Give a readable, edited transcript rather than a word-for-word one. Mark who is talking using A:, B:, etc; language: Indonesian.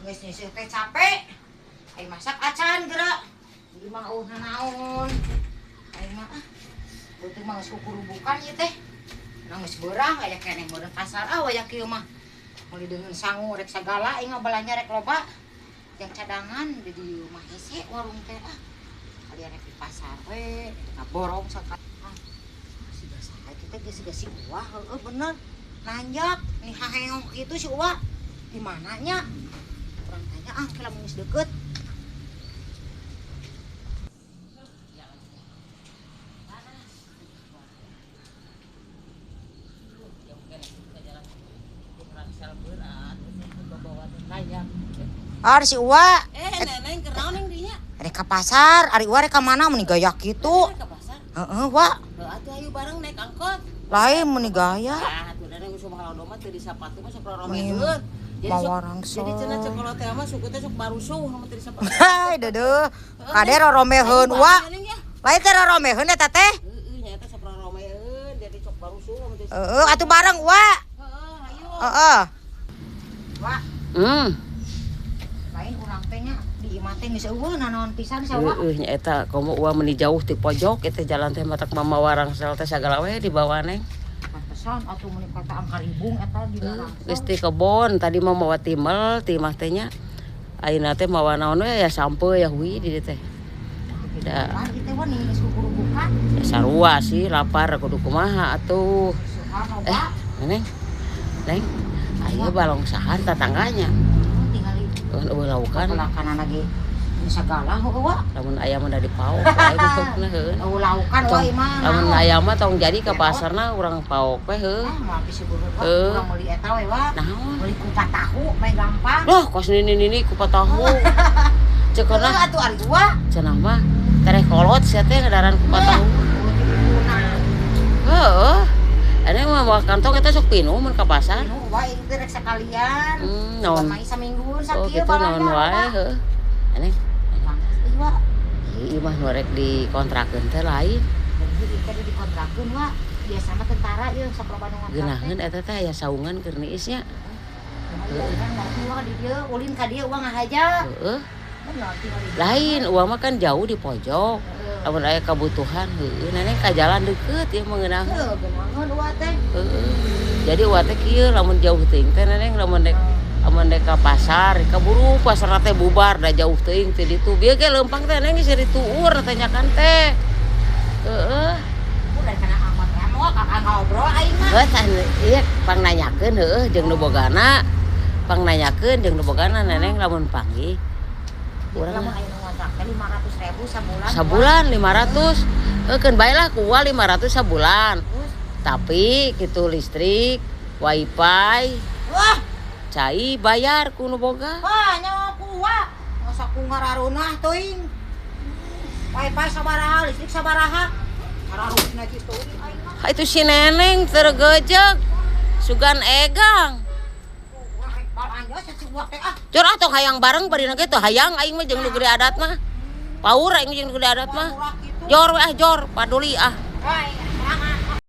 A: Geus nyisih teh capek. Ai masak acan geura. Ieu mah naon. Ai mah beuteung mah geus kukurubukan ieu teh. Nangis beurang aya keneh meureun pasar waya kieu mah. Meuli dengan sangu rek sagala aing balanja rek loba. Yang cadangan di rumah hese warung teh kalian rek di pasar we ngaborong sakat. Siga sae kita geus si Uwa heueuh bener. Nanjak nih haheong kitu si Uwa. Di mana nya? Urang tanya kela mun geus deukeut. Ari si Uwa.
B: Neneng kenaon ning dinya?
A: Rek ka pasar, ari Uwa rek ka mana mun gaya kitu?
B: Ka pasar.
A: Heeh, Wa.
B: Heuh atuh ayo bareng naik angkot.
A: Lain mun gaya.
B: Atuh neneng geus mah mah teu di sapatu mah sok romeheun. Jadi cenah cokolot teh mah suku teh sok barusuh mah teu di sapatu.
A: Hai, deudeuk. Kade romeheun Uwa. Lain teh romeheun eta teh.
B: Heeh, nya eta sok romeheun jadi sok barusuh mah teu.
A: Heeh, atuh bareng Uwa.
B: Heeh, ayo.
A: Heeh. Wa. Lain urang teh nya di imah teh geus eueuh nanaon pisan sawa.
B: Heeh, nya eta komo Uwa meuni jauh ti pojok eta jalan teh matak mama warang sel teh sagala we di bawah neng.
A: Pantesan atuh meuni kata angkaribung eta di larang.
B: Geus ti kebon tadi mah mawa timel ti imah teh nya. Ayeuna teh mawa naon we ya sampeu ya hui di dieu teh. Da.
A: Ari teh wa nih geus kukurubukan.
B: Ya sarua sih lapar kudu kumaha atuh. Neng. Neng. Ayo balongsahan tetangganya.
A: Tingali
B: Eueuh laukan.
A: pelakanan lagi sagala heueuh Wa.
B: Lamun aya mah da dipaok aing beukna heueun.
A: Eueuh laukan wa ieu mah.
B: Lamun aya mah tong jadi ka pasarna urang paok we heuh.
A: Moal bisi beureut Wa. Urang meuli eta we Wa.
B: Naon?
A: Meuli kupat tahu bae gampang.
B: Loh, kos nini kupat tahu. Ceukna
A: Atuh ari Wa.
B: cenah mah tereh kolot sia teh ngadaran kupat tahu. Heeh. Ane mah bawa kantong eta sok pinuh mun ka pasar.
A: Anu Wa ieu teh rek sakalian.
B: Naon?
A: Mai samingguan
B: Oh
A: sakieu
B: gitu naon wae heuh. Ane
A: Ieu Wa.
B: ieu mah nu rek dikontrakeun teh lain.
A: Jadi tadi dikontrakeun Wa. Biasana tentara ieu saproba nu ngontrak.
B: Geunaheun eta teh aya saungan keur niis nya.
A: Kan Wa di dieu ulin ka dieu Wa ngahaja.
B: Heeh.
A: Bener tinggal di.
B: Lain uang mah kan jauh di pojok. Lamun aya kebutuhan heueuh neneng ka jalan deukeut ieu mah ngeunaheun.
A: Heuh, geunaheun Wa teh.
B: Heeh. Jadi uat teh kieu lamun jauh teuing teh neneng lamun dek ka pasar, kaburu pasar teh bubar da jauh teuing teh ditu. Bieu ge leumpang teh neneng geus dituur tanyakan teh. Heeh.
A: Udah kana amat emo kakak ngobrol aing mah.
B: Heuh tah ieu pang nanyakeun heueuh jeung nu bogana. Pang nanyakeun jeung nu bogana neneng lamun panggih.
A: Urang lamun aya nu ngontrak teh 500.000 sabulan.
B: Sabulan 500. Keun bae lah kuwa 500 sabulan. Tapi gitu listrik, wifi,
A: Wah,
B: cai bayar kuno boga.
A: wah nyawa kuwa. Masa ku ngararunah teuing. Wifi sabaraha, listrik sabaraha. Ngararunah kitu aing mah.
B: Itu si neneng tergejek. Sugan egang.
A: Wah, rek bal anjos si buah teh ah.
B: Cur atuh hayang bareng bari na kitu hayang aing mah jeung nu gede adat mah. Paur aing jeung nu gede adat mah. Jor we jor paduli
A: Wah,